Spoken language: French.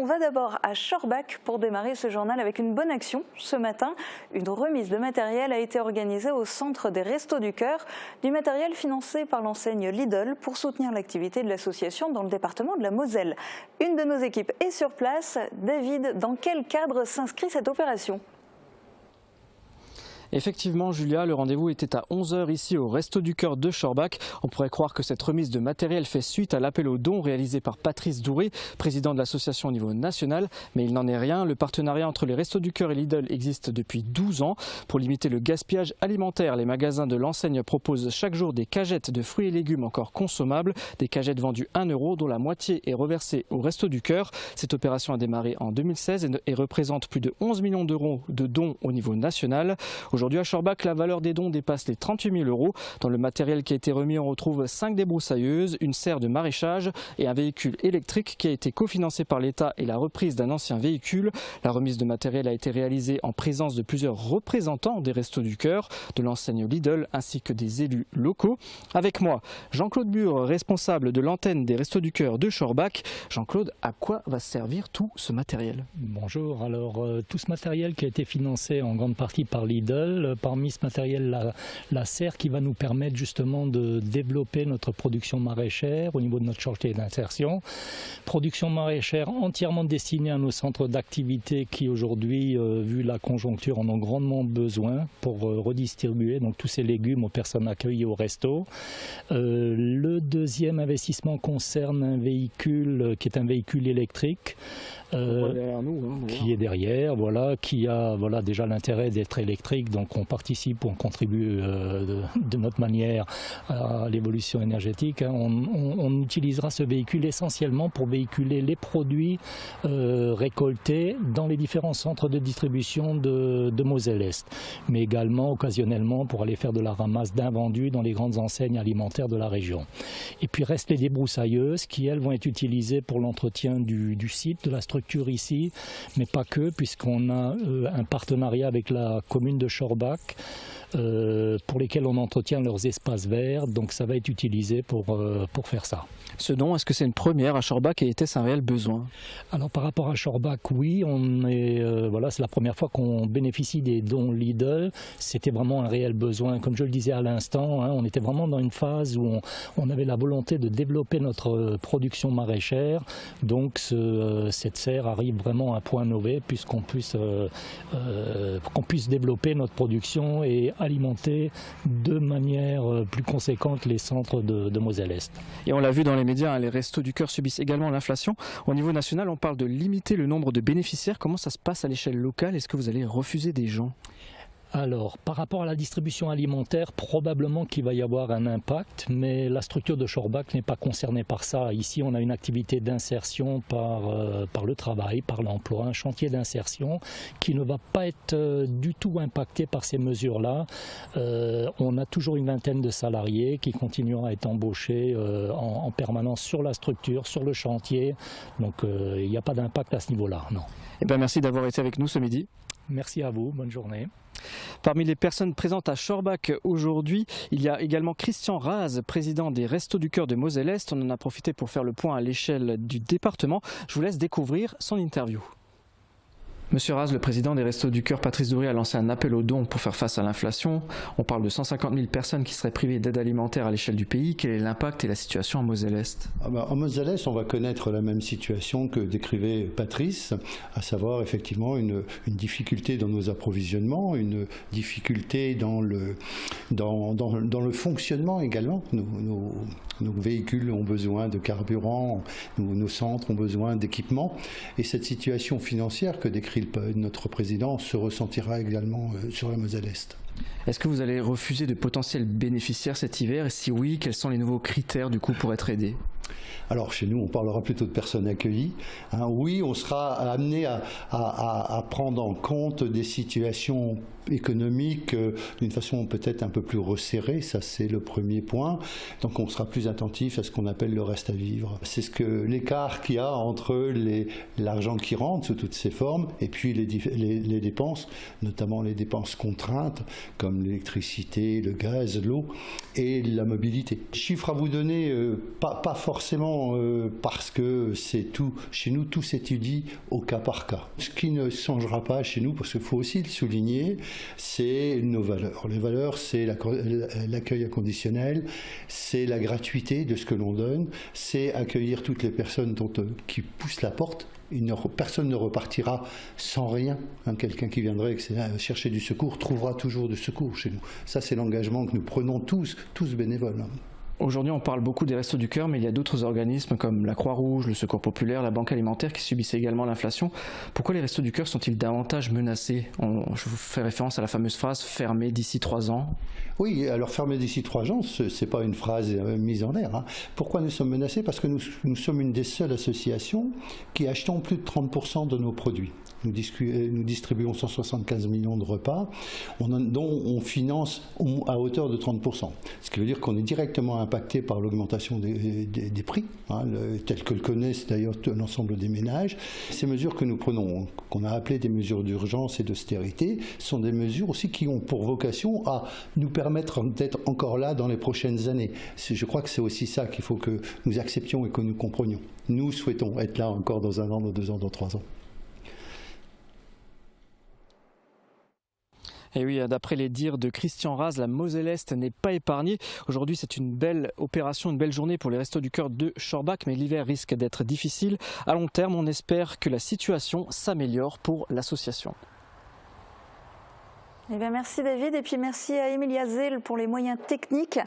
on va d'abord à Schorbach pour démarrer ce journal avec une bonne action. Ce matin, une remise de matériel a été organisée au centre des Restos du Cœur, du matériel financé par l'enseigne Lidl pour soutenir l'activité de l'association dans le département de la Moselle. Une de nos équipes est sur place. David, dans quel cadre s'inscrit cette opération ? Effectivement, Julia, le rendez-vous était à 11 h ici au Resto du Cœur de Schorbach. On pourrait croire que cette remise de matériel fait suite à l'appel aux dons réalisé par Patrice Douré, président de l'association au niveau national. Mais il n'en est rien. Le partenariat entre les Restos du Cœur et Lidl existe depuis 12 ans. Pour limiter le gaspillage alimentaire, les magasins de l'enseigne proposent chaque jour des cagettes de fruits et légumes encore consommables. Des cagettes vendues 1 €, dont la moitié est reversée au Resto du Cœur. Cette opération a démarré en 2016 et représente plus de 11 millions d'euros de dons au niveau national. Aujourd'hui à Schorbach, la valeur des dons dépasse les 38 000 €. Dans le matériel qui a été remis, on retrouve 5 débroussailleuses, une serre de maraîchage et un véhicule électrique qui a été cofinancé par l'État et la reprise d'un ancien véhicule. La remise de matériel a été réalisée en présence de plusieurs représentants des Restos du Cœur, de l'enseigne Lidl ainsi que des élus locaux. Avec moi, Jean-Claude Bure, responsable de l'antenne des Restos du Cœur de Schorbach. Jean-Claude, à quoi va servir tout ce matériel ? Bonjour, alors tout ce matériel qui a été financé en grande partie par Lidl, parmi ce matériel, la serre qui va nous permettre justement de développer notre production maraîchère au niveau de notre chantier d'insertion. Production maraîchère entièrement destinée à nos centres d'activité qui aujourd'hui, vu la conjoncture, en ont grandement besoin pour redistribuer donc, tous ces légumes aux personnes accueillies au resto. Le deuxième investissement concerne un véhicule qui est un véhicule électrique. Qui est derrière, voilà, qui a déjà l'intérêt d'être électrique, donc on participe, on contribue de notre manière à l'évolution énergétique. On utilisera ce véhicule essentiellement pour véhiculer les produits récoltés dans les différents centres de distribution de Moselle-Est, mais également occasionnellement pour aller faire de la ramasse d'invendus dans les grandes enseignes alimentaires de la région. Et puis restent les débroussailleuses qui, elles, vont être utilisées pour l'entretien du site, de la structure ici, mais pas que, puisqu'on a un partenariat avec la commune de Schorbach pour lesquels on entretient leurs espaces verts, donc ça va être utilisé pour faire ça. Ce don, est-ce que c'est une première à Schorbach et était-ce un réel besoin ? Alors par rapport à Schorbach, oui, c'est la première fois qu'on bénéficie des dons Lidl. C'était vraiment un réel besoin. Comme je le disais à l'instant, on était vraiment dans une phase où on avait la volonté de développer notre production maraîchère. Donc cette serre arrive vraiment à point nommé puisqu'on puisse développer notre production et alimenter de manière plus conséquente les centres de Moselle-Est. Et on l'a vu dans les médias, les Restos du Cœur subissent également l'inflation. Au niveau national, on parle de limiter le nombre de bénéficiaires. Comment ça se passe à l'échelle locale ? Est-ce que vous allez refuser des gens ? Alors, par rapport à la distribution alimentaire, probablement qu'il va y avoir un impact, mais la structure de Schorbach n'est pas concernée par ça. Ici, on a une activité d'insertion par le travail, par l'emploi, un chantier d'insertion qui ne va pas être du tout impacté par ces mesures-là. On a toujours une vingtaine de salariés qui continueront à être embauchés en permanence sur la structure, sur le chantier. Donc, il n'y a pas d'impact à ce niveau-là, non. Eh bien, merci d'avoir été avec nous ce midi. Merci à vous, bonne journée. Parmi les personnes présentes à Schorbach aujourd'hui, il y a également Christian Raz, président des Restos du Cœur de Moselle-Est. On en a profité pour faire le point à l'échelle du département. Je vous laisse découvrir son interview. Monsieur Raz, le président des Restos du Cœur, Patrice Douré, a lancé un appel aux dons pour faire face à l'inflation. On parle de 150 000 personnes qui seraient privées d'aide alimentaire à l'échelle du pays. Quel est l'impact et la situation en Moselle-Est ? En Moselle-Est, on va connaître la même situation que décrivait Patrice, à savoir effectivement une difficulté dans nos approvisionnements, une difficulté dans le fonctionnement également. Nos véhicules ont besoin de carburant, nos centres ont besoin d'équipements. Et cette situation financière que décrit notre président se ressentira également sur la Moselle-Est. Est-ce que vous allez refuser de potentiels bénéficiaires cet hiver ? Et si oui, quels sont les nouveaux critères du coup pour être aidé ? Alors chez nous, on parlera plutôt de personnes accueillies. Oui, on sera amené à prendre en compte des situations économiques d'une façon peut-être un peu plus resserrée, ça c'est le premier point. Donc on sera plus attentif à ce qu'on appelle le reste à vivre. C'est l'écart qu'il y a entre l'argent qui rentre sous toutes ses formes et puis les dépenses, notamment les dépenses contraintes comme l'électricité, le gaz, l'eau et la mobilité. Chiffres à vous donner, pas forcément parce que c'est tout. Chez nous, tout s'étudie au cas par cas. Ce qui ne changera pas chez nous, parce qu'il faut aussi le souligner, c'est nos valeurs. Les valeurs, c'est l'accueil inconditionnel, c'est la gratuité de ce que l'on donne, c'est accueillir toutes les personnes qui poussent la porte. Personne ne repartira sans rien. Quelqu'un qui viendrait chercher du secours trouvera toujours du secours chez nous. Ça, c'est l'engagement que nous prenons tous bénévoles. Aujourd'hui, on parle beaucoup des Restos du Cœur, mais il y a d'autres organismes comme la Croix-Rouge, le Secours Populaire, la Banque Alimentaire qui subissent également l'inflation. Pourquoi les Restos du Cœur sont-ils davantage menacés ? Je vous fais référence à la fameuse phrase « fermé d'ici 3 ans ». Oui, alors fermé d'ici 3 ans, ce n'est pas une phrase mise en l'air. Pourquoi nous sommes menacés ? Parce que nous sommes une des seules associations qui achetons plus de 30% de nos produits. Nous distribuons 175 millions de repas, dont on finance à hauteur de 30%. Ce qui veut dire qu'on est directement impacté par l'augmentation des prix, tel que le connaissent d'ailleurs l'ensemble des ménages. Ces mesures que nous prenons, qu'on a appelées des mesures d'urgence et d'austérité, sont des mesures aussi qui ont pour vocation à nous permettre d'être encore là dans les prochaines années. Je crois que c'est aussi ça qu'il faut que nous acceptions et que nous comprenions. Nous souhaitons être là encore dans 1 an, dans 2 ans, dans 3 ans. Et oui, d'après les dires de Christian Raz, la Moselle-Est n'est pas épargnée. Aujourd'hui, c'est une belle opération, une belle journée pour les Restos du Cœur de Schorbach, mais l'hiver risque d'être difficile. À long terme, on espère que la situation s'améliore pour l'association. Eh bien, merci David, et puis merci à Emilia Zell pour les moyens techniques.